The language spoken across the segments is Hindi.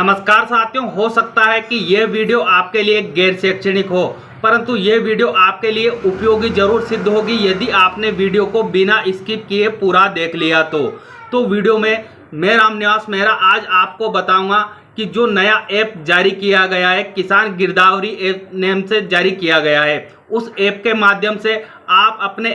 नमस्कार साथियों, हो सकता है कि यह वीडियो आपके लिए गैर शैक्षणिक हो, परंतु यह वीडियो आपके लिए उपयोगी जरूर सिद्ध होगी यदि आपने वीडियो को बिना स्किप किए पूरा देख लिया तो वीडियो में मैं रामनिवास मेहरा आज आपको बताऊंगा कि जो नया ऐप जारी किया गया है, किसान गिरदावरी ऐप नेम से जारी किया गया है, उस ऐप के माध्यम से आप अपने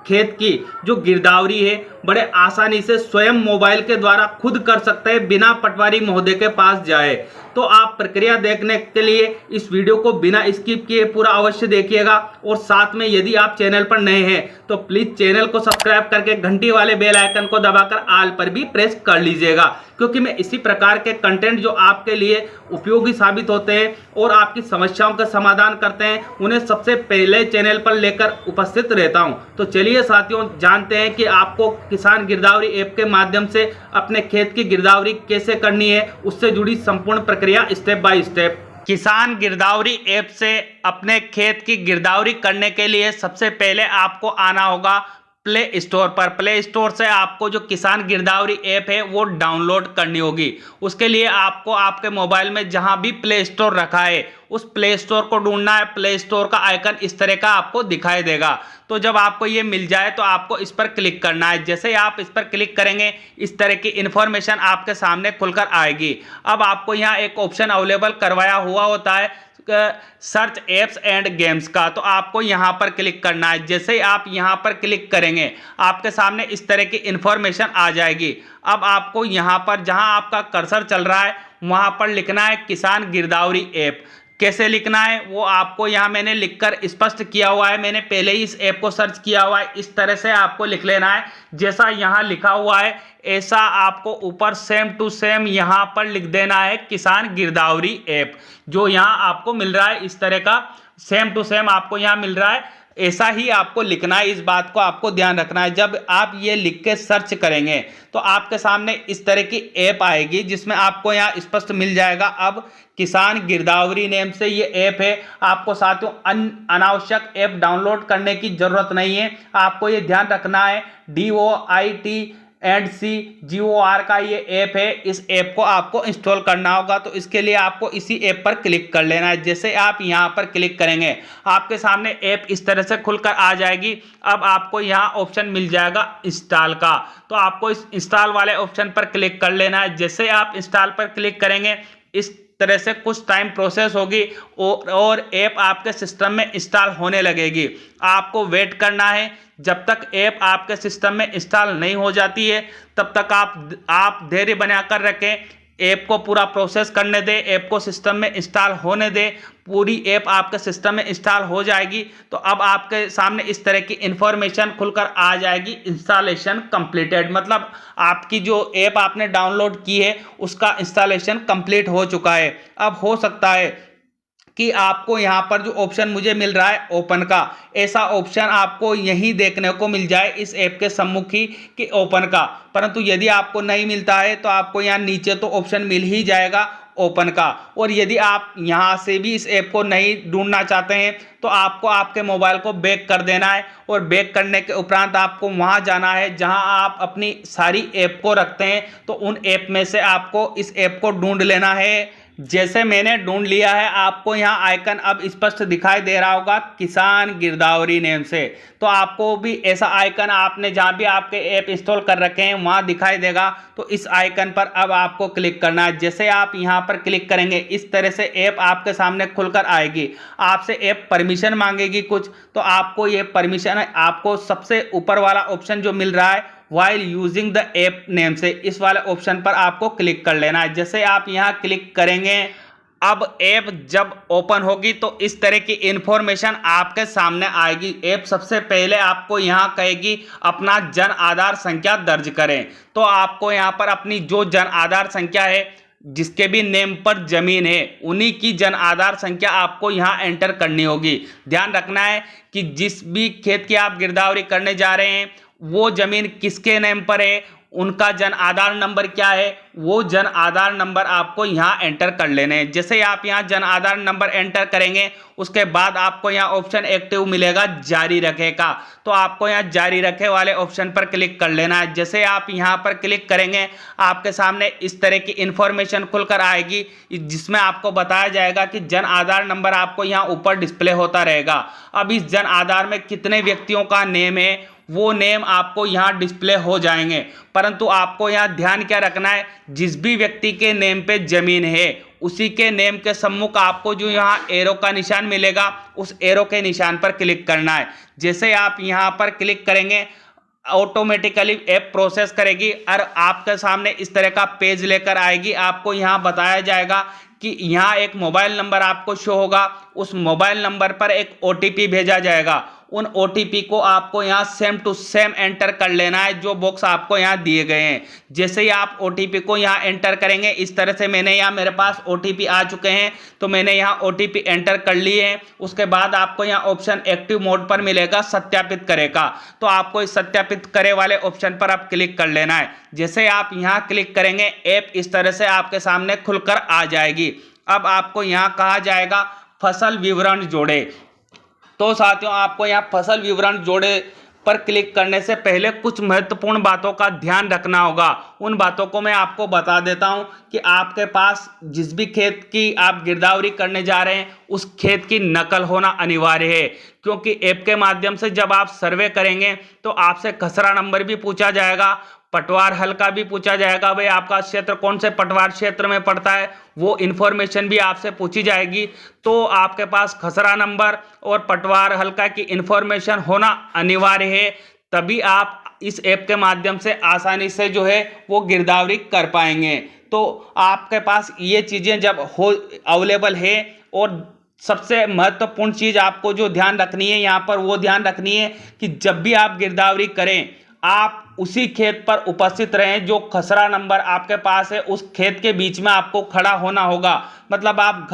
खेत की जो गिरदावरी है बड़े आसानी से स्वयं मोबाइल के द्वारा खुद कर सकते हैं बिना पटवारी महोदय के पास जाए। तो आप प्रक्रिया देखने के लिए इस वीडियो को बिना स्किप किए पूरा अवश्य देखिएगा और साथ में यदि आप चैनल पर नए हैं तो प्लीज चैनल को सब्सक्राइब करके घंटी वाले बेल आइकन को दबाकर ऑल पर भी प्रेस कर लीजिएगा, क्योंकि मैं इसी प्रकार के कंटेंट जो आपके लिए उपयोगी साबित होते हैं और आपकी समस्याओं का समाधान करते हैं उन्हें सबसे पहले चैनल पर लेकर उपस्थित रहता हूं। तो चलिए साथियों, जानते हैं कि आपको किसान गिरदावरी ऐप के माध्यम से अपने खेत की गिरदावरी कैसे करनी है, उससे जुड़ी संपूर्ण प्रक्रिया स्टेप बाय स्टेप। किसान गिरदावरी ऐप से अपने खेत की गिरदावरी करने के लिए सबसे पहले आपको आना होगा प्ले स्टोर पर। प्ले स्टोर से आपको जो किसान गिरदावरी ऐप है वो डाउनलोड करनी होगी। उसके लिए आपको आपके मोबाइल में जहां भी प्ले स्टोर रखा है उस प्ले स्टोर को ढूंढना है। प्ले स्टोर का आइकन इस तरह का आपको दिखाई देगा। तो जब आपको ये मिल जाए तो आपको इस पर क्लिक करना है। जैसे ही आप इस पर क्लिक करेंगे इस तरह की इंफॉर्मेशन आपके सामने खुलकर आएगी। अब आपको यहाँ एक ऑप्शन अवेलेबल करवाया हुआ होता है सर्च एप्स एंड गेम्स का, तो आपको यहां पर क्लिक करना है। जैसे ही आप यहां पर क्लिक करेंगे आपके सामने इस तरह की इंफॉर्मेशन आ जाएगी। अब आपको यहां पर जहां आपका कर्सर चल रहा है वहां पर लिखना है किसान गिरदावरी ऐप। कैसे लिखना है वो आपको यहाँ मैंने लिखकर स्पष्ट किया हुआ है। मैंने पहले ही इस ऐप को सर्च किया हुआ है। इस तरह से आपको लिख लेना है जैसा यहाँ लिखा हुआ है, ऐसा आपको ऊपर सेम टू सेम यहाँ पर लिख देना है किसान गिरदावरी ऐप। जो यहाँ आपको मिल रहा है इस तरह का सेम टू सेम आपको यहाँ मिल रहा है, ऐसा ही आपको लिखना है। इस बात को आपको ध्यान रखना है। जब आप ये लिख के सर्च करेंगे तो आपके सामने इस तरह की ऐप आएगी जिसमें आपको यहाँ स्पष्ट मिल जाएगा अब किसान गिरदावरी नेम से ये ऐप है। आपको साथियों अनावश्यक ऐप डाउनलोड करने की जरूरत नहीं है। आपको ये ध्यान रखना है DOITC का ये ऐप है। इस ऐप को आपको इंस्टॉल करना होगा। तो इसके लिए आपको इसी ऐप पर क्लिक कर लेना है। जैसे आप यहाँ पर क्लिक करेंगे आपके सामने ऐप इस तरह से खुलकर आ जाएगी। अब आपको यहाँ ऑप्शन मिल जाएगा इंस्टॉल का, तो आपको इस इंस्टॉल वाले ऑप्शन पर क्लिक कर लेना है। जैसे आप इंस्टॉल पर क्लिक करेंगे इस तरह से कुछ टाइम प्रोसेस होगी और ऐप आपके सिस्टम में इंस्टॉल होने लगेगी। आपको वेट करना है जब तक ऐप आपके सिस्टम में इंस्टॉल नहीं हो जाती है, तब तक आप धैर्य बनाकर रखें। ऐप को पूरा प्रोसेस करने दें, ऐप को सिस्टम में इंस्टॉल होने दें। पूरी ऐप आपके सिस्टम में इंस्टॉल हो जाएगी तो अब आपके सामने इस तरह की इंफॉर्मेशन खुलकर आ जाएगी, इंस्टॉलेशन कंप्लीटेड। मतलब आपकी जो ऐप आपने डाउनलोड की है उसका इंस्टॉलेशन कंप्लीट हो चुका है। अब हो सकता है कि आपको यहाँ पर जो ऑप्शन मुझे मिल रहा है ओपन का, ऐसा ऑप्शन आपको यहीं देखने को मिल जाए इस ऐप के सम्मुखी कि ओपन का। परंतु यदि आपको नहीं मिलता है तो आपको यहाँ नीचे तो ऑप्शन मिल ही जाएगा ओपन का। और यदि आप यहाँ से भी इस ऐप को नहीं ढूंढना चाहते हैं तो आपको आपके मोबाइल को बैक कर देना है और बैक करने के उपरांत आपको वहाँ जाना है जहाँ आप अपनी सारी ऐप को रखते हैं। तो उन ऐप में से आपको इस ऐप को ढूंढ लेना है। जैसे मैंने ढूंढ लिया है आपको यहाँ आइकन अब स्पष्ट दिखाई दे रहा होगा किसान गिरदावरी नेम से। तो आपको भी ऐसा आइकन आपने जहाँ भी आपके ऐप इंस्टॉल कर रखे हैं वहाँ दिखाई देगा। तो इस आइकन पर अब आपको क्लिक करना है। जैसे आप यहाँ पर क्लिक करेंगे इस तरह से ऐप आपके सामने खुलकर आएगी। आपसे ऐप परमिशन मांगेगी कुछ, तो आपको ये परमिशन आपको सबसे ऊपर वाला ऑप्शन जो मिल रहा है while using the app name से, इस वाले ऑप्शन पर आपको क्लिक कर लेना है। जैसे आप यहाँ क्लिक करेंगे अब ऐप जब ओपन होगी तो इस तरह की इंफॉर्मेशन आपके सामने आएगी। ऐप सबसे पहले आपको यहाँ कहेगी अपना जन आधार संख्या दर्ज करें। तो आपको यहाँ पर अपनी जो जन आधार संख्या है, जिसके भी नेम पर जमीन है उन्हीं की जन आधार संख्या आपको यहाँ एंटर करनी होगी। ध्यान रखना है कि जिस भी खेत की आप गिरदावरी करने जा रहे हैं वो जमीन किसके नेम पर है उनका जन आधार नंबर क्या है, वो जन आधार नंबर आपको यहाँ एंटर कर लेने हैं। जैसे आप यहाँ जन आधार नंबर एंटर करेंगे उसके बाद आपको यहाँ ऑप्शन एक्टिव मिलेगा जारी रखे का, तो आपको यहाँ जारी रखे वाले ऑप्शन पर क्लिक कर लेना है। जैसे आप यहाँ पर क्लिक करेंगे आपके सामने इस तरह की इंफॉर्मेशन खुलकर आएगी जिसमें आपको बताया जाएगा कि जन आधार नंबर आपको यहाँ ऊपर डिस्प्ले होता रहेगा। अब इस जन आधार में कितने व्यक्तियों का नेम है वो नेम आपको यहाँ डिस्प्ले हो जाएंगे, परंतु आपको यहाँ ध्यान क्या रखना है, जिस भी व्यक्ति के नेम पे जमीन है उसी के नेम के सम्मुख आपको जो यहाँ एरो का निशान मिलेगा उस एरो के निशान पर क्लिक करना है। जैसे आप यहाँ पर क्लिक करेंगे ऑटोमेटिकली ऐप प्रोसेस करेगी और आपके सामने इस तरह का पेज लेकर आएगी। आपको यहाँ बताया जाएगा कि यहाँ एक मोबाइल नंबर आपको शो होगा, उस मोबाइल नंबर पर एक OTP भेजा जाएगा। उन OTP को आपको यहाँ सेम टू सेम एंटर कर लेना है जो बॉक्स आपको यहाँ दिए गए हैं। जैसे ही आप OTP को यहाँ एंटर करेंगे इस तरह से मैंने यहाँ मेरे पास OTP आ चुके हैं तो मैंने यहाँ OTP एंटर कर लिए हैं। उसके बाद आपको यहाँ ऑप्शन एक्टिव मोड पर मिलेगा सत्यापित करेगा, तो आपको इस सत्यापित करे वाले ऑप्शन पर आप क्लिक कर लेना है। जैसे आप यहाँ क्लिक करेंगे ऐप इस तरह से आपके सामने खुलकर आ जाएगी। अब आपको यहाँ कहा जाएगा फसल विवरण जोड़े, तो साथियों आपको यहाँ फसल विवरण जोड़े पर क्लिक करने से पहले कुछ महत्वपूर्ण बातों का ध्यान रखना होगा। उन बातों को मैं आपको बता देता हूं कि आपके पास जिस भी खेत की आप गिरदावरी करने जा रहे हैं उस खेत की नकल होना अनिवार्य है, क्योंकि ऐप के माध्यम से जब आप सर्वे करेंगे तो आपसे खसरा नंबर भी पूछा जाएगा, पटवार हल का भी पूछा जाएगा, भाई आपका क्षेत्र कौन से पटवार क्षेत्र में पड़ता है वो इन्फॉर्मेशन भी आपसे पूछी जाएगी। तो आपके पास खसरा नंबर और पटवार हल्का की इन्फॉर्मेशन होना अनिवार्य है, तभी आप इस ऐप के माध्यम से आसानी से जो है वो गिरदावरी कर पाएंगे। तो आपके पास ये चीज़ें जब हो अवेलेबल है, और सबसे महत्वपूर्ण चीज़ आपको जो ध्यान रखनी है यहाँ पर वो ध्यान रखनी है कि जब भी आप गिरदावरी करें आप उसी खेत पर उपस्थित रहें जो खसरा नंबर आपके पास है, उस खेत के बीच में आपको खड़ा होना होगा। मतलब आप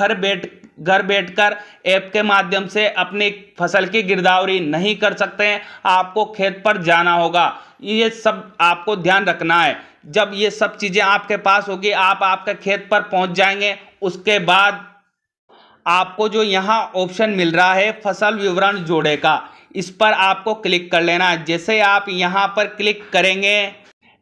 घर बैठकर ऐप के माध्यम से अपनी फसल की गिरदावरी नहीं कर सकते हैं, आपको खेत पर जाना होगा। ये सब आपको ध्यान रखना है। जब ये सब चीज़ें आपके पास होगी आप आपके खेत पर पहुंच जाएंगे। उसके बाद आपको जो यहाँ ऑप्शन मिल रहा है फसल विवरण जोड़े का, इस पर आपको क्लिक कर लेना है। जैसे आप यहाँ पर क्लिक करेंगे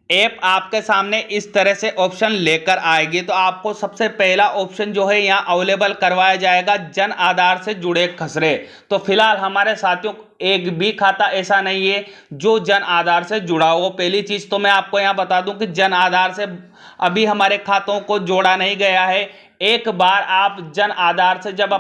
ऐप आपके सामने इस तरह से ऑप्शन लेकर आएगी। तो आपको सबसे पहला ऑप्शन जो है यहाँ अवेलेबल करवाया जाएगा जन आधार से जुड़े खसरे। तो फिलहाल हमारे साथियों एक भी खाता ऐसा नहीं है जो जन आधार से जुड़ा हो। पहली चीज़ तो मैं आपको यहाँ बता दूं कि जन आधार से अभी हमारे खातों को जोड़ा नहीं गया है। एक बार आप जन आधार से जब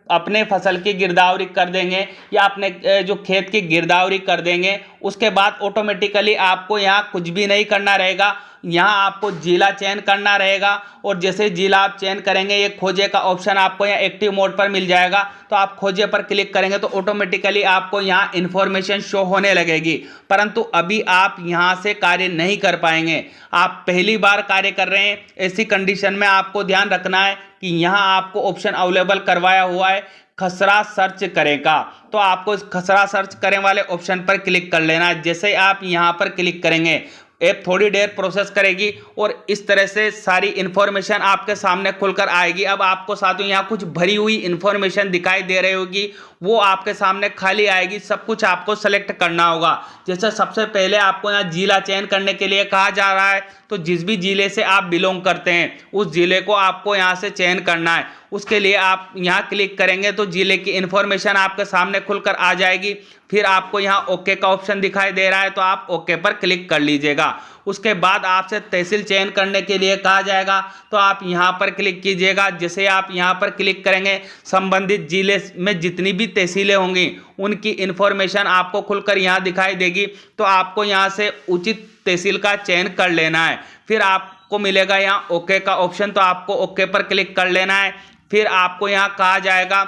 अपने फसल की गिरदावरी कर देंगे या अपने जो खेत की गिरदावरी कर देंगे उसके बाद ऑटोमेटिकली आपको यहाँ कुछ भी नहीं करना रहेगा। यहाँ आपको जिला चयन करना रहेगा, और जैसे जिला आप चयन करेंगे ये खोजे का ऑप्शन आपको यहाँ एक्टिव मोड पर मिल जाएगा। तो आप खोजे पर क्लिक करेंगे तो ऑटोमेटिकली आपको यहाँ इन्फॉर्मेशन शो होने लगेगी, परंतु अभी आप यहाँ से कार्य नहीं कर पाएंगे। आप पहली बार कार्य कर रहे हैं, ऐसी कंडीशन में आपको ध्यान रखना है कि यहाँ आपको ऑप्शन अवेलेबल करवाया हुआ है खसरा सर्च करेगा। तो आपको इस खसरा सर्च करें वाले ऑप्शन पर क्लिक कर लेना है। जैसे आप यहाँ पर क्लिक करेंगे ऐप थोड़ी देर प्रोसेस करेगी और इस तरह से सारी इन्फॉर्मेशन आपके सामने खुलकर आएगी। अब आपको साथियों यहाँ कुछ भरी हुई इन्फॉर्मेशन दिखाई दे रही होगी, वो आपके सामने खाली आएगी। सब कुछ आपको सेलेक्ट करना होगा। जैसे सबसे पहले आपको यहाँ जिला चयन करने के लिए कहा जा रहा है, तो जिस भी जिले से आप बिलोंग करते हैं उस जिले को आपको यहाँ से चयन करना है। उसके लिए आप यहाँ क्लिक करेंगे तो जिले की इन्फॉर्मेशन आपके सामने खुलकर आ जाएगी। फिर आपको यहाँ ओके का ऑप्शन दिखाई दे रहा है तो आप ओके पर क्लिक कर लीजिएगा। उसके बाद आपसे तहसील चयन करने के लिए कहा जाएगा, तो आप यहाँ पर क्लिक कीजिएगा। जैसे आप यहाँ पर क्लिक करेंगे संबंधित जिले में जितनी भी तहसीलें होंगी उनकी इन्फॉर्मेशन आपको खुलकर यहाँ दिखाई देगी। तो आपको यहाँ से उचित तहसील का चयन कर लेना है। फिर आपको मिलेगा यहाँ ओके का ऑप्शन, तो आपको ओके पर क्लिक कर लेना है। फिर आपको यहाँ कहा जाएगा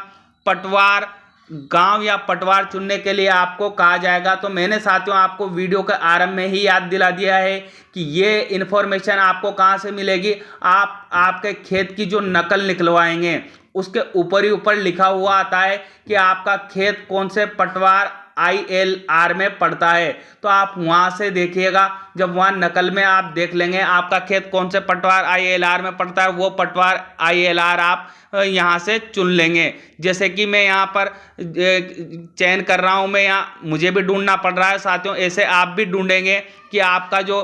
पटवार गांव या पटवार चुनने के लिए आपको कहा जाएगा। तो मैंने साथियों आपको वीडियो के आरंभ में ही याद दिला दिया है कि ये इन्फॉर्मेशन आपको कहाँ से मिलेगी। आप आपके खेत की जो नकल निकलवाएंगे उसके ऊपर ही ऊपर लिखा हुआ आता है कि आपका खेत कौन से पटवार ILR में पड़ता है, तो आप वहां से देखिएगा। जब वहां नकल में आप देख लेंगे आपका खेत कौन से पटवार ILR में पड़ता है, वो पटवार ILR आप यहाँ से चुन लेंगे। जैसे कि मैं यहाँ पर चयन कर रहा हूँ, मैं यहाँ मुझे भी ढूंढना पड़ रहा है साथियों, ऐसे आप भी ढूंढेंगे कि आपका जो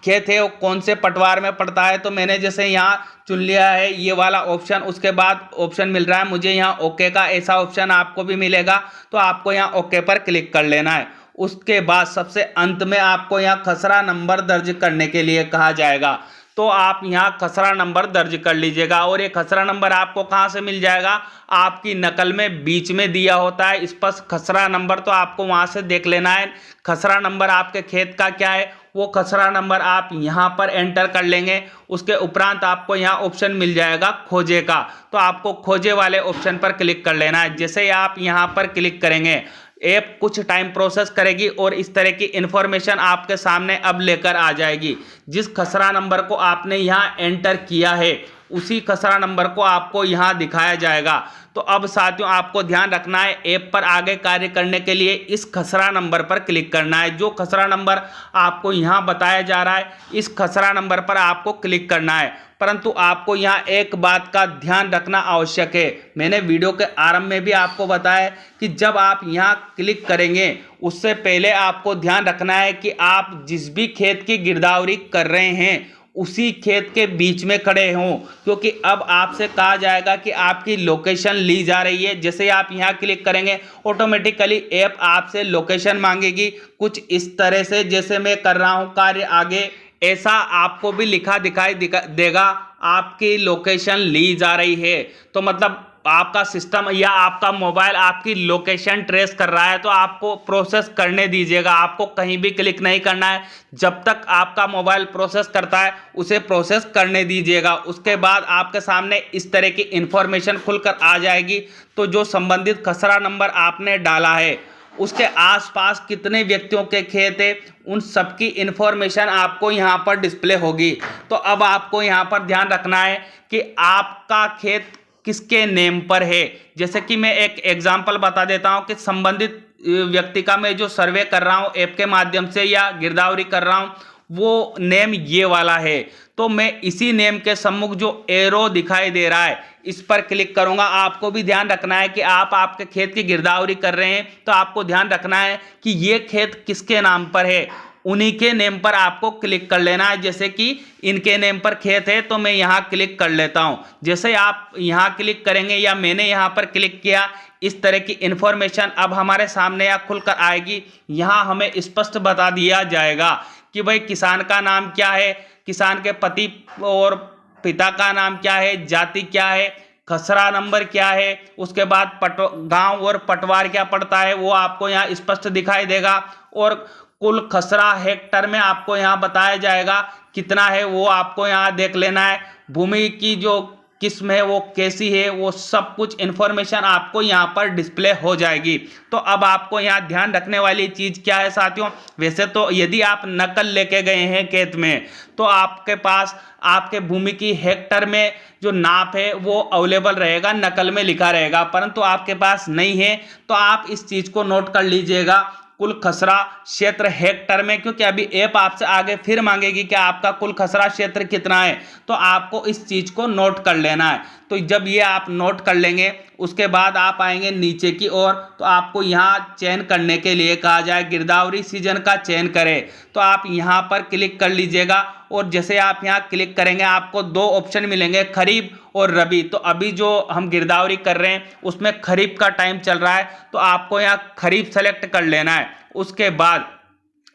खेत है वो कौन से पटवार में पड़ता है। तो मैंने जैसे यहाँ चुन लिया है ये वाला ऑप्शन, उसके बाद ऑप्शन मिल रहा है मुझे यहाँ ओके का, ऐसा ऑप्शन आपको भी मिलेगा, तो आपको यहाँ ओके पर क्लिक कर लेना है। उसके बाद सबसे अंत में आपको यहाँ खसरा नंबर दर्ज करने के लिए कहा जाएगा, तो आप यहाँ खसरा नंबर दर्ज कर लीजिएगा। और ये खसरा नंबर आपको कहाँ से मिल जाएगा, आपकी नकल में बीच में दिया होता है स्पष्ट खसरा नंबर, तो आपको वहाँ से देख लेना है खसरा नंबर आपके खेत का क्या है। वो खसरा नंबर आप यहाँ पर एंटर कर लेंगे। उसके उपरांत आपको यहाँ ऑप्शन मिल जाएगा खोजे का, तो आपको खोजे वाले ऑप्शन पर क्लिक कर लेना है। जैसे आप यहाँ पर क्लिक करेंगे ऐप कुछ टाइम प्रोसेस करेगी और इस तरह की इंफॉर्मेशन आपके सामने अब लेकर आ जाएगी। जिस खसरा नंबर को आपने यहाँ एंटर किया है उसी खसरा नंबर को आपको यहाँ दिखाया जाएगा। तो अब साथियों आपको ध्यान रखना है, ऐप पर आगे कार्य करने के लिए इस खसरा नंबर पर क्लिक करना है। जो खसरा नंबर आपको यहाँ बताया जा रहा है इस खसरा नंबर पर आपको क्लिक करना है। परंतु आपको यहाँ एक बात का ध्यान रखना आवश्यक है, मैंने वीडियो के आरंभ में भी आपको बताया कि जब आप यहाँ क्लिक करेंगे उससे पहले आपको ध्यान रखना है कि आप जिस भी खेत की गिरदावरी कर रहे हैं उसी खेत के बीच में खड़े हों, क्योंकि अब आपसे कहा जाएगा कि आपकी लोकेशन ली जा रही है। जैसे आप यहाँ क्लिक करेंगे ऑटोमेटिकली ऐप आपसे लोकेशन मांगेगी कुछ इस तरह से, जैसे मैं कर रहा हूँ कार्य आगे, ऐसा आपको भी लिखा दिखाई देगा आपकी लोकेशन ली जा रही है। तो मतलब आपका सिस्टम या आपका मोबाइल आपकी लोकेशन ट्रेस कर रहा है, तो आपको प्रोसेस करने दीजिएगा, आपको कहीं भी क्लिक नहीं करना है। जब तक आपका मोबाइल प्रोसेस करता है उसे प्रोसेस करने दीजिएगा। उसके बाद आपके सामने इस तरह की इंफॉर्मेशन खुलकर आ जाएगी। तो जो संबंधित खसरा नंबर आपने डाला है उसके आसपास कितने व्यक्तियों के खेत है उन सबकी इंफॉर्मेशन आपको यहाँ पर डिस्प्ले होगी। तो अब आपको यहाँ पर ध्यान रखना है कि आपका खेत किसके नेम पर है। जैसे कि मैं एक एग्जांपल बता देता हूँ कि संबंधित व्यक्ति का मैं जो सर्वे कर रहा हूँ ऐप के माध्यम से या गिरदावरी कर रहा हूँ वो नेम ये वाला है, तो मैं इसी नेम के सम्मुख जो एरो दिखाई दे रहा है इस पर क्लिक करूंगा। आपको भी ध्यान रखना है कि आप आपके खेत की गिरदावरी कर रहे हैं तो आपको ध्यान रखना है कि ये खेत किसके नाम पर है, उन्हीं के नेम पर आपको क्लिक कर लेना है। जैसे कि इनके नेम पर खेत है तो मैं यहाँ क्लिक कर लेता हूँ। जैसे आप यहाँ क्लिक करेंगे या मैंने यहाँ पर क्लिक किया, इस तरह की इंफॉर्मेशन अब हमारे सामने या खुलकर आएगी। यहाँ हमें स्पष्ट बता दिया जाएगा कि भाई किसान का नाम क्या है, किसान के पति और पिता का नाम क्या है, जाति क्या है, खसरा नंबर क्या है, उसके बाद गांव और पटवार क्या पड़ता है वो आपको यहाँ स्पष्ट दिखाई देगा। और कुल खसरा हेक्टर में आपको यहाँ बताया जाएगा कितना है, वो आपको यहाँ देख लेना है। भूमि की जो किस्म है वो कैसी है, वो सब कुछ इंफॉर्मेशन आपको यहाँ पर डिस्प्ले हो जाएगी। तो अब आपको यहाँ ध्यान रखने वाली चीज़ क्या है साथियों, वैसे तो यदि आप नकल लेके गए हैं खेत में तो आपके पास आपके भूमि की हेक्टर में जो नाप है वो अवेलेबल रहेगा, नकल में लिखा रहेगा, परंतु आपके पास नहीं है तो आप इस चीज़ को नोट कर लीजिएगा कुल खसरा क्षेत्र हेक्टर में, क्योंकि अभी ऐप आपसे आगे फिर मांगेगी कि आपका कुल खसरा क्षेत्र कितना है, तो आपको इस चीज को नोट कर लेना है। तो जब ये आप नोट कर लेंगे उसके बाद आप आएंगे नीचे की ओर, तो आपको यहाँ चयन करने के लिए कहा जाए गिरदावरी सीजन का चयन करें, तो आप यहाँ पर क्लिक कर लीजिएगा। और जैसे आप यहाँ क्लिक करेंगे आपको दो ऑप्शन मिलेंगे, खरीफ और रबी। तो अभी जो हम गिरदावरी कर रहे हैं उसमें खरीफ का टाइम चल रहा है, तो आपको यहाँ खरीफ सेलेक्ट कर लेना है। उसके बाद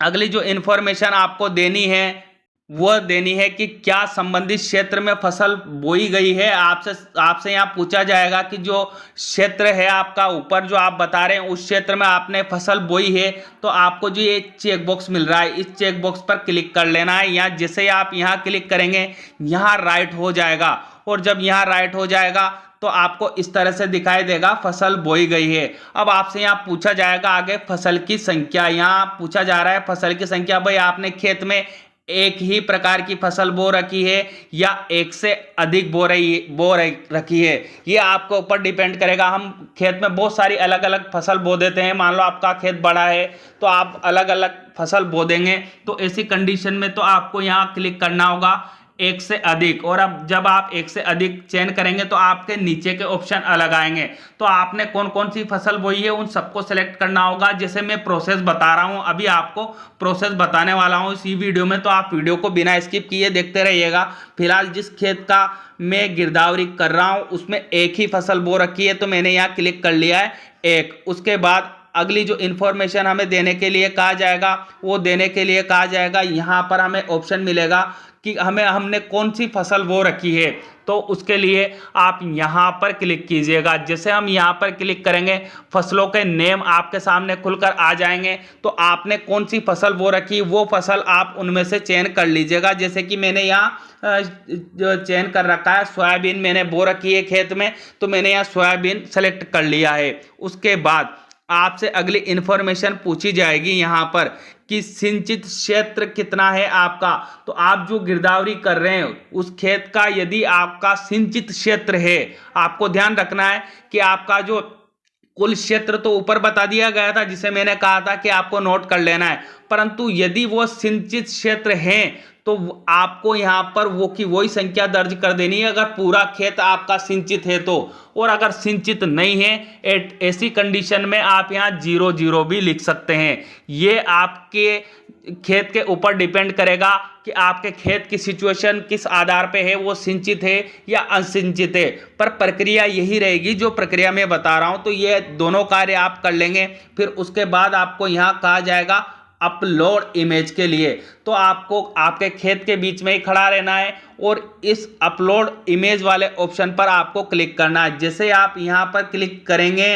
अगली जो इन्फॉर्मेशन आपको देनी है वह देनी है कि क्या संबंधित क्षेत्र में फसल बोई गई है। आपसे यहाँ पूछा जाएगा कि जो क्षेत्र है आपका ऊपर जो आप बता रहे हैं उस क्षेत्र में आपने फसल बोई है, तो आपको जो ये चेक बॉक्स मिल रहा है इस चेक बॉक्स पर क्लिक कर लेना है। यहाँ जैसे आप यहाँ क्लिक करेंगे यहाँ राइट हो जाएगा, और जब यहाँ राइट हो जाएगा तो आपको इस तरह से दिखाई देगा फसल बोई गई है। अब आपसे यहाँ पूछा जाएगा आगे फसल की संख्या, यहाँ पूछा जा रहा है फसल की संख्या। भाई आपने खेत में एक ही प्रकार की फसल बो रखी है या एक से अधिक रखी है, ये आपके ऊपर डिपेंड करेगा। हम खेत में बहुत सारी अलग अलग फसल बो देते हैं। मान लो आपका खेत बड़ा है तो आप अलग अलग फसल बो देंगे, तो ऐसी कंडीशन में तो आपको यहाँ क्लिक करना होगा एक से अधिक। और अब जब आप एक से अधिक चयन करेंगे तो आपके नीचे के ऑप्शन अलग आएंगे। तो आपने कौन कौन सी फसल बोई है उन सबको सेलेक्ट करना होगा। जैसे मैं प्रोसेस बता रहा हूं, अभी आपको प्रोसेस बताने वाला हूं इसी वीडियो में, तो आप वीडियो को बिना स्किप किए देखते रहिएगा। फिलहाल जिस खेत का मैं गिरदावरी कर रहा हूं उसमें एक ही फसल बो रखी है, तो मैंने यहाँ क्लिक कर लिया है एक। उसके बाद अगली जो इन्फॉर्मेशन हमें देने के लिए कहा जाएगा वो देने के लिए कहा जाएगा, यहाँ पर हमें ऑप्शन मिलेगा कि हमने कौन सी फसल बो रखी है। तो उसके लिए आप यहाँ पर क्लिक कीजिएगा। जैसे हम यहाँ पर क्लिक करेंगे फसलों के नेम आपके सामने खुलकर आ जाएंगे। तो आपने कौन सी फसल बो रखी वो फसल आप उनमें से चयन कर लीजिएगा। जैसे कि मैंने यहाँ चयन कर रखा है सोयाबीन मैंने बो रखी है खेत में, तो मैंने यहाँ सोयाबीन सेलेक्ट कर लिया है। उसके बाद आपसे अगली इंफॉर्मेशन पूछी जाएगी यहाँ पर कि सिंचित क्षेत्र कितना है आपका। तो आप जो गिरदावरी कर रहे हैं उस खेत का यदि आपका सिंचित क्षेत्र है, आपको ध्यान रखना है कि आपका जो कुल क्षेत्र तो ऊपर बता दिया गया था जिसे मैंने कहा था कि आपको नोट कर लेना है, परंतु यदि वो सिंचित क्षेत्र है तो आपको यहाँ पर वो की वही संख्या दर्ज कर देनी है अगर पूरा खेत आपका सिंचित है तो। और अगर सिंचित नहीं है ऐसी कंडीशन में आप यहाँ 0 भी लिख सकते हैं। ये आपके खेत के ऊपर डिपेंड करेगा कि आपके खेत की सिचुएशन किस आधार पे है, वो सिंचित है या असिंचित है, पर प्रक्रिया यही रहेगी जो प्रक्रिया मैं बता रहा हूँ। तो ये दोनों कार्य आप कर लेंगे। फिर उसके बाद आपको यहाँ कहा जाएगा अपलोड इमेज के लिए, तो आपको आपके खेत के बीच में ही खड़ा रहना है और इस अपलोड इमेज वाले ऑप्शन पर आपको क्लिक करना है। जैसे आप यहाँ पर क्लिक करेंगे,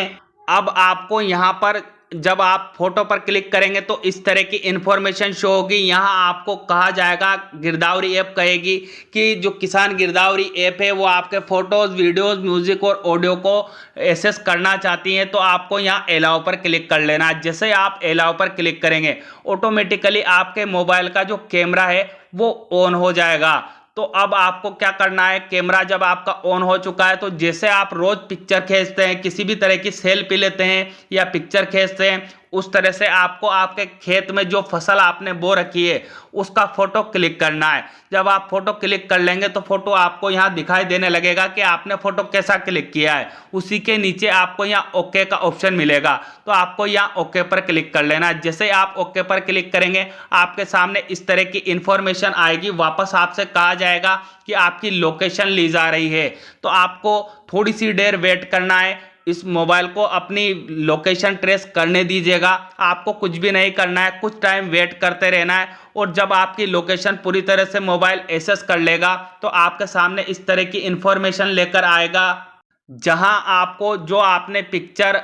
अब आपको यहाँ पर जब आप फोटो पर क्लिक करेंगे तो इस तरह की इंफॉर्मेशन शो होगी। यहाँ आपको कहा जाएगा, गिरदावरी ऐप कहेगी कि जो किसान गिरदावरी ऐप है वो आपके फोटोज, वीडियोस, म्यूजिक और ऑडियो को एक्सेस करना चाहती है, तो आपको यहाँ अलाउ पर क्लिक कर लेना है। जैसे आप अलाउ पर क्लिक करेंगे ऑटोमेटिकली आपके मोबाइल का जो कैमरा है वो ऑन हो जाएगा। तो अब आपको क्या करना है, कैमरा जब आपका ऑन हो चुका है तो जैसे आप रोज पिक्चर खींचते हैं, किसी भी तरह की सेल्फी लेते हैं या पिक्चर खींचते हैं, उस तरह से आपको आपके खेत में जो फसल आपने बो रखी है उसका फोटो क्लिक करना है। जब आप फोटो क्लिक कर लेंगे तो फोटो आपको यहाँ दिखाई देने लगेगा कि आपने फोटो कैसा क्लिक किया है। उसी के नीचे आपको यहाँ ओके का ऑप्शन मिलेगा, तो आपको यहाँ ओके पर क्लिक कर लेना है। जैसे आप ओके पर क्लिक करेंगे आपके सामने इस तरह की इंफॉर्मेशन आएगी। वापस आपसे कहा जाएगा कि आपकी लोकेशन ली जा रही है, तो आपको थोड़ी सी देर वेट करना है। इस मोबाइल को अपनी लोकेशन ट्रेस करने दीजिएगा। आपको कुछ भी नहीं करना है, कुछ टाइम वेट करते रहना है। और जब आपकी लोकेशन पूरी तरह से मोबाइल एक्सेस कर लेगा तो आपके सामने इस तरह की इंफॉर्मेशन लेकर आएगा, जहां आपको जो आपने पिक्चर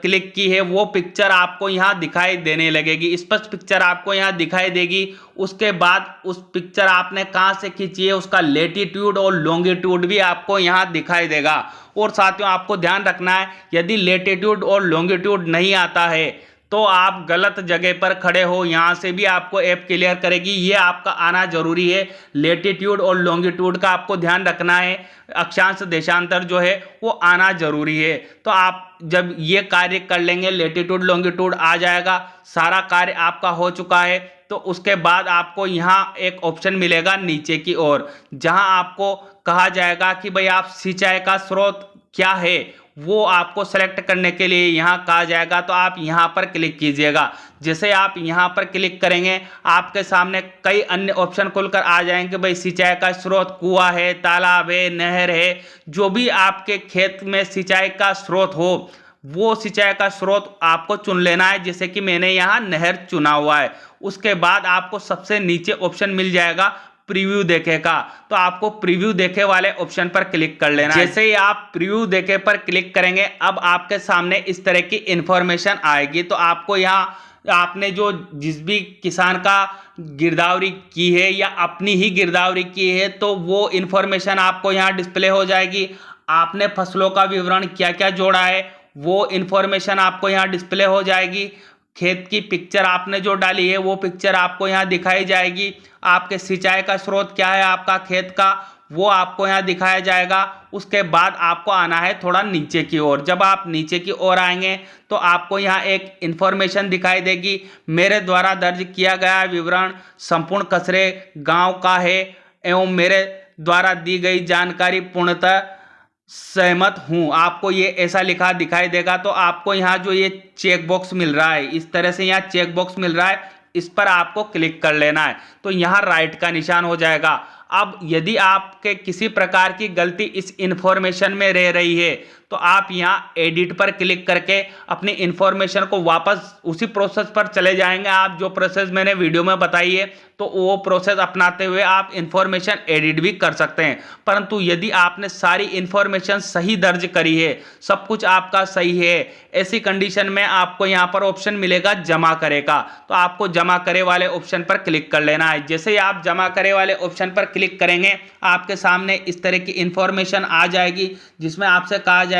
क्लिक की है वो पिक्चर आपको यहाँ दिखाई देने लगेगी। स्पष्ट पिक्चर आपको यहाँ दिखाई देगी। उसके बाद उस पिक्चर आपने कहाँ से खींची है उसका लेटीट्यूड और लॉन्गिट्यूड भी आपको यहाँ दिखाई देगा। और साथियों आपको ध्यान रखना है, यदि लेटीट्यूड और लॉन्गिट्यूड नहीं आता है तो आप गलत जगह पर खड़े हो, यहाँ से भी आपको ऐप क्लियर करेगी। ये आपका आना जरूरी है। लेटीट्यूड और लॉन्गिट्यूड का आपको ध्यान रखना है, अक्षांश देशांतर जो है वो आना जरूरी है। तो आप जब ये कार्य कर लेंगे, लेटीट्यूड लॉन्गिट्यूड आ जाएगा, सारा कार्य आपका हो चुका है। तो उसके बाद आपको यहाँ एक ऑप्शन मिलेगा नीचे की ओर, जहाँ आपको कहा जाएगा कि भाई आप सिंचाई का स्रोत क्या है वो आपको सेलेक्ट करने के लिए यहाँ कहा जाएगा। तो आप यहाँ पर क्लिक कीजिएगा। जैसे आप यहाँ पर क्लिक करेंगे आपके सामने कई अन्य ऑप्शन खुलकर आ जाएंगे। भाई सिंचाई का स्रोत कुआं है, तालाब है, नहर है, जो भी आपके खेत में सिंचाई का स्रोत हो वो सिंचाई का स्रोत आपको चुन लेना है। जैसे कि मैंने यहाँ नहर चुना हुआ है। उसके बाद आपको सबसे नीचे ऑप्शन मिल जाएगा प्रीव्यू देखे का, तो आपको प्रीव्यू देखे वाले ऑप्शन पर क्लिक कर लेना है। जैसे ही आप प्रीव्यू देखे पर क्लिक करेंगे अब आपके सामने इस तरह की इंफॉर्मेशन आएगी। तो आपको यहाँ आपने जो जिस भी किसान का गिरदावरी की है या अपनी ही गिरदावरी की है तो वो इंफॉर्मेशन आपको यहाँ डिस्प्ले हो जाएगी। आपने फसलों का विवरण क्या क्या जोड़ा है वो इंफॉर्मेशन आपको यहाँ डिस्प्ले हो जाएगी। खेत की पिक्चर आपने जो डाली है वो पिक्चर आपको यहाँ दिखाई जाएगी। आपके सिंचाई का स्रोत क्या है आपका खेत का, वो आपको यहाँ दिखाया जाएगा। उसके बाद आपको आना है थोड़ा नीचे की ओर। जब आप नीचे की ओर आएंगे तो आपको यहाँ एक इंफॉर्मेशन दिखाई देगी, मेरे द्वारा दर्ज किया गया विवरण संपूर्ण कचरे गांव का है एवं मेरे द्वारा दी गई जानकारी पूर्णतः सहमत हूं। आपको ये ऐसा लिखा दिखाई देगा। तो आपको यहाँ जो ये चेक बॉक्स मिल रहा है, इस तरह से यहाँ चेक बॉक्स मिल रहा है, इस पर आपको क्लिक कर लेना है। तो यहाँ राइट का निशान हो जाएगा। अब यदि आपके किसी प्रकार की गलती इस इंफॉर्मेशन में रह रही है तो आप यहाँ एडिट पर क्लिक करके अपनी इंफॉर्मेशन को वापस उसी प्रोसेस पर चले जाएंगे। आप जो प्रोसेस मैंने वीडियो में बताई है तो वो प्रोसेस अपनाते हुए आप इंफॉर्मेशन एडिट भी कर सकते हैं। परंतु यदि आपने सारी इंफॉर्मेशन सही दर्ज करी है, सब कुछ आपका सही है, ऐसी कंडीशन में आपको यहाँ पर ऑप्शन मिलेगा जमा करे का। तो आपको जमा करे वाले ऑप्शन पर क्लिक कर लेना है। जैसे ही आप जमा करे वाले ऑप्शन पर क्लिक करेंगे आपके सामने इस तरह की इंफॉर्मेशन आ जाएगी, जिसमें आपसे कहा जाएगा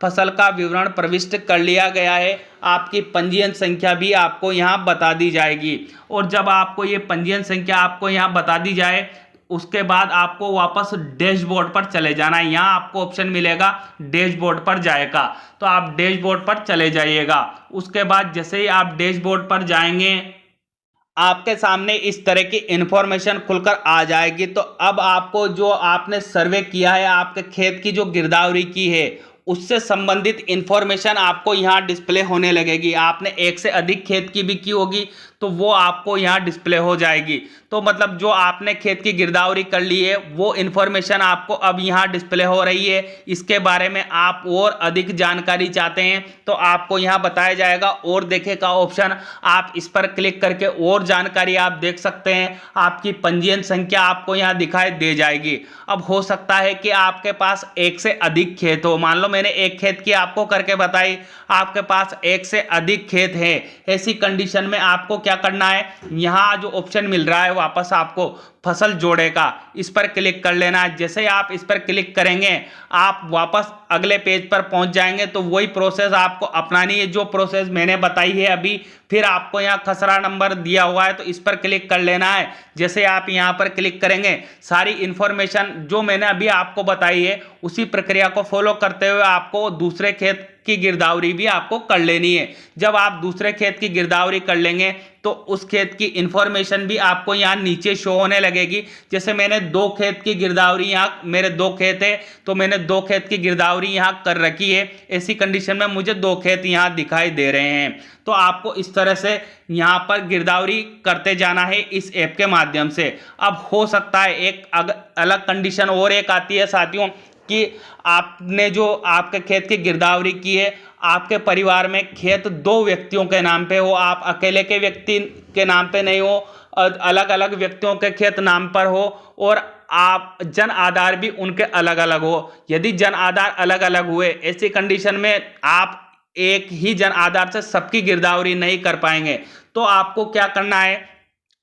फसल का विवरण प्रविष्ट कर लिया गया है। आपकी पंजीयन संख्या भी आपको यहाँ बता दी जाएगी। और जब आपको ये पंजीयन संख्या आपको यहाँ बता दी जाए उसके बाद आपको वापस डैशबोर्ड पर चले जाना है। यहाँ आपको ऑप्शन मिलेगा डैशबोर्ड पर जाएगा, तो आप डैशबोर्ड पर चले जाइएगा। उसके बाद जैसे ही आप डैशबोर्ड पर जाएंगे आपके सामने इस तरह की इंफॉर्मेशन खुलकर आ जाएगी। तो अब आपको जो आपने सर्वे किया है, आपके खेत की जो गिरदावरी की है उससे संबंधित इंफॉर्मेशन आपको यहाँ डिस्प्ले होने लगेगी। आपने एक से अधिक खेत की भी की होगी तो वो आपको यहाँ डिस्प्ले हो जाएगी। तो मतलब जो आपने खेत की गिरदावरी कर ली है वो इंफॉर्मेशन आपको अब यहाँ डिस्प्ले हो रही है। इसके बारे में आप और अधिक जानकारी चाहते हैं तो आपको यहाँ बताया जाएगा और देखे का ऑप्शन, आप इस पर क्लिक करके और जानकारी आप देख सकते हैं। आपकी पंजीयन संख्या आपको यहाँ दिखाई दे जाएगी। अब हो सकता है कि आपके पास एक से अधिक खेत हो, मान लो मैंने एक खेत की आपको करके बताई, आपके पास एक से अधिक खेत है। ऐसी कंडीशन में आपको क्या करना है, यहाँ जो ऑप्शन मिल रहा है वापस आपको फसल जोड़े का, इस पर क्लिक कर लेना है। जैसे ही आप इस पर क्लिक करेंगे आप वापस अगले पेज पर पहुंच जाएंगे। तो वही प्रोसेस आपको अपनानी है जो प्रोसेस मैंने बताई है अभी। फिर आपको यहाँ खसरा नंबर दिया हुआ है तो इस पर क्लिक कर लेना है। जैसे आप यहाँ पर क्लिक करेंगे सारी इंफॉर्मेशन जो मैंने अभी आपको बताई है उसी प्रक्रिया को फॉलो करते हुए आपको दूसरे खेत की गिरदावरी भी आपको कर लेनी है। जब आप दूसरे खेत की गिरदावरी कर लेंगे तो उस खेत की इंफॉर्मेशन भी आपको यहाँ नीचे शो होने लगेगी। जैसे मैंने 2 खेत की गिरदावरी, यहाँ मेरे 2 खेत है तो मैंने 2 खेत की गिरदावरी यहाँ कर रखी है। ऐसी कंडीशन में मुझे 2 खेत यहाँ दिखाई दे रहे हैं। तो आपको इस तरह से यहाँ पर गिरदावरी करते जाना है इस ऐप के माध्यम से। अब हो सकता है एक अलग कंडीशन और एक आती है साथियों कि आपने जो आपके खेत की गिरदावरी की है, आपके परिवार में खेत 2 व्यक्तियों के नाम पे हो, आप अकेले के व्यक्ति के नाम पे नहीं हो, अलग अलग व्यक्तियों के खेत नाम पर हो और आप जन आधार भी उनके अलग अलग हो। यदि जन आधार अलग अलग हुए ऐसी कंडीशन में आप एक ही जन आधार से सबकी गिरदावरी नहीं कर पाएंगे। तो आपको क्या करना है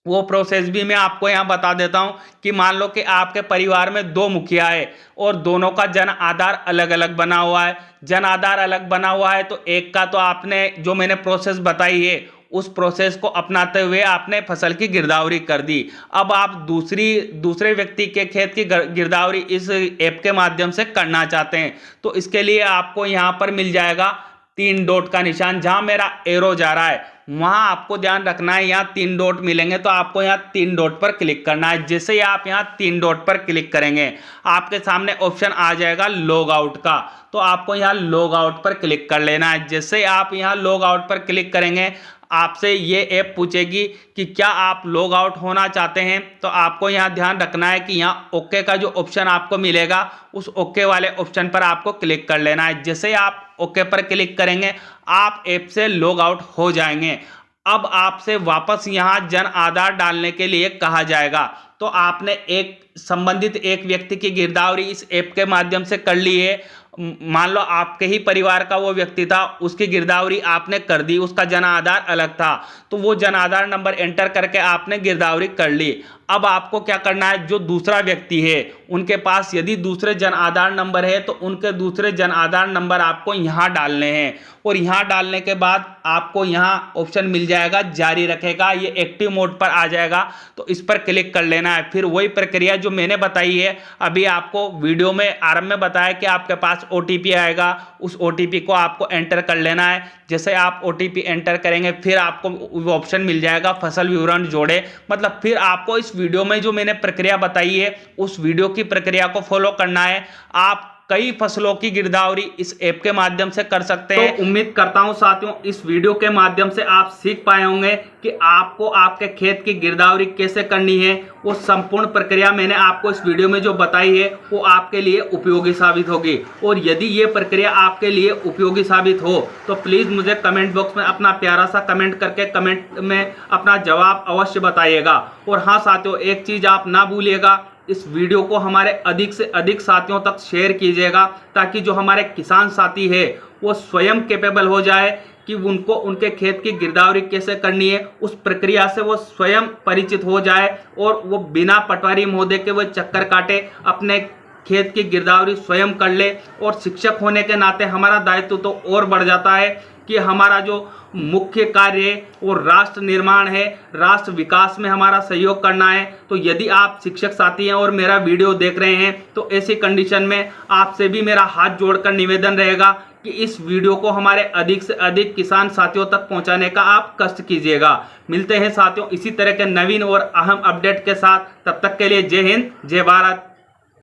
वो प्रोसेस भी मैं आपको यहाँ बता देता हूँ कि मान लो कि आपके परिवार में 2 मुखिया है और दोनों का जन आधार अलग अलग बना हुआ है। जन आधार अलग बना हुआ है तो एक का तो आपने जो मैंने प्रोसेस बताई है उस प्रोसेस को अपनाते हुए आपने फसल की गिरदावरी कर दी। अब आप दूसरे व्यक्ति के खेत की गिरदावरी इस ऐप के माध्यम से करना चाहते हैं तो इसके लिए आपको यहाँ पर मिल जाएगा 3 डॉट का निशान। जहां मेरा एरो जा रहा है वहां आपको ध्यान रखना है, यहाँ 3 डॉट मिलेंगे तो आपको यहाँ 3 डॉट पर क्लिक करना है। जैसे ही आप यहाँ 3 डॉट पर क्लिक करेंगे आपके सामने ऑप्शन आ जाएगा लॉग आउट का, तो आपको यहाँ लॉग आउट पर क्लिक कर लेना है। जैसे आप यहाँ लॉग आउट पर क्लिक करेंगे आपसे ये ऐप पूछेगी कि क्या आप लॉग आउट होना चाहते हैं, तो आपको यहाँ ध्यान रखना है कि यहाँ ओके का जो ऑप्शन आपको मिलेगा उस ओके वाले ऑप्शन पर आपको क्लिक कर लेना है। जैसे आप ओके पर क्लिक करेंगे आप ऐप से लॉग आउट हो जाएंगे। अब आपसे वापस यहाँ जन आधार डालने के लिए कहा जाएगा तो आपने एक संबंधित एक व्यक्ति की गिरदावरी इस ऐप के माध्यम से कर ली है, मान लो आपके ही परिवार का वो व्यक्ति था, उसकी गिरदावरी आपने कर दी, उसका जन आधार अलग था, तो वो जन आधार नंबर एंटर करके आपने गिरदावरी कर ली। अब आपको क्या करना है, जो दूसरा व्यक्ति है उनके पास यदि दूसरे जन आधार नंबर है तो उनके दूसरे जन आधार नंबर आपको यहाँ डालने हैं, और यहाँ डालने के बाद आपको यहाँ ऑप्शन मिल जाएगा जारी रखेगा, ये एक्टिव मोड पर आ जाएगा, तो इस पर क्लिक कर लेना है। फिर वही प्रक्रिया जो मैंने बताई है, अभी आपको वीडियो में आरंभ में बताया कि आपके पास OTP आएगा, उस OTP को आपको एंटर कर लेना है। जैसे आप OTP एंटर करेंगे फिर आपको ऑप्शन मिल जाएगा फसल विवरण जोड़े, मतलब फिर आपको इस वीडियो में जो मैंने प्रक्रिया बताई है उस वीडियो की प्रक्रिया को फॉलो करना है। आप कई फसलों की गिरदावरी इस ऐप के माध्यम से कर सकते हैं। तो उम्मीद करता हूं साथियों इस वीडियो के माध्यम से आप सीख पाए होंगे कि आपको आपके खेत की गिरदावरी कैसे करनी है। वो संपूर्ण प्रक्रिया मैंने आपको इस वीडियो में जो बताई है वो आपके लिए उपयोगी साबित होगी, और यदि ये प्रक्रिया आपके लिए उपयोगी साबित हो तो प्लीज़ मुझे कमेंट बॉक्स में अपना प्यारा सा कमेंट करके कमेंट में अपना जवाब अवश्य बताइएगा। और हाँ साथियों, एक चीज़ आप ना भूलिएगा, इस वीडियो को हमारे अधिक से अधिक साथियों तक शेयर कीजिएगा, ताकि जो हमारे किसान साथी है वो स्वयं कैपेबल हो जाए कि उनको उनके खेत की गिरदावरी कैसे करनी है, उस प्रक्रिया से वो स्वयं परिचित हो जाए और वो बिना पटवारी महोदय के वो चक्कर काटे अपने खेत की गिरदावरी स्वयं कर ले। और शिक्षक होने के नाते हमारा दायित्व तो और बढ़ जाता है कि हमारा जो मुख्य कार्य है वो राष्ट्र निर्माण है, राष्ट्र विकास में हमारा सहयोग करना है। तो यदि आप शिक्षक साथी हैं और मेरा वीडियो देख रहे हैं तो ऐसी कंडीशन में आपसे भी मेरा हाथ जोड़कर निवेदन रहेगा कि इस वीडियो को हमारे अधिक से अधिक किसान साथियों तक पहुंचाने का आप कष्ट कीजिएगा। मिलते हैं साथियों इसी तरह के नवीन और अहम अपडेट के साथ, तब तक के लिए जय हिंद जय भारत।